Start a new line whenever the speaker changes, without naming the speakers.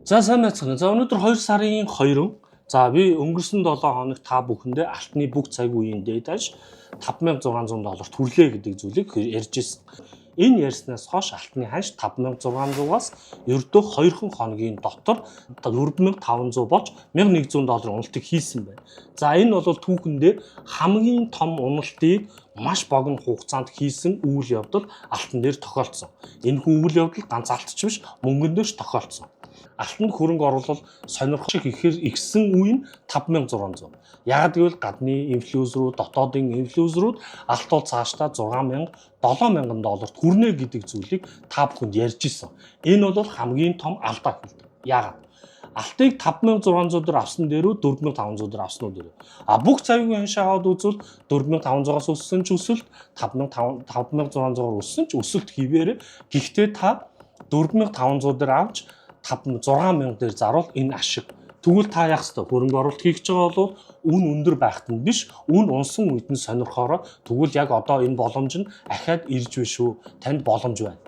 За сайн байцгаана. За өнөөдөр 2 сарын 2. За би өнгөрсөн 7 хоног та бүхэндээ алтны бүх цаг үеийн дээд 5600 доллар түрлээ гэдэг зүйлийг ярьж ирсэн. Энэ ярьснаас хойш алтны ханш 5600-аас ердөө 2 хоногийн дотор 4500 болж 1100 долларын уналтыг хийсэн байна. За энэ бол түүхэндээ хамгийн том уналтыг маш богино хугацаанд хийсэн үйл явдал алтан дээр тохиолдсон. Энэ үйл явдал ганц алтч биш, мөнгөн дээр ч тохиолдсон. Алтанд хөрөнгө оруулалт сонирхол ихээр ихсэн үе нь 5600. Яг гэвэл гадны инфлюенсерүүд, дотоодын инфлюенсерүүд алт бол цаашдаа 6000, 7000 долларт хүрнэ гэдэг зүйлийг та бүхэнд ярьж исэн. Энэ бол хамгийн том алдаа хэлдэг. Яагаад? Алтыг 5600-аар авсан дээрөө 4500-аар авсан уу дээрөө. Бүх цагийн ханшаагаад үзвэл 4500-аас өссөн ч өсөлт, 5600-аар өссөн ч өсөлт хിവэрэ. Гэхдээ та 4500-аар авч 6000 дээр заруул энэ ашиг. Тэгвэл та яах ёстой? Хөрөнгө оруулалт хийх гэж байгаа бол үн өндөр байхад нь биш, үн унсан үед нь сонирхоороо тэгвэл яг одоо энэ боломж нь ахаад ирж биш үү? Танд боломж байна.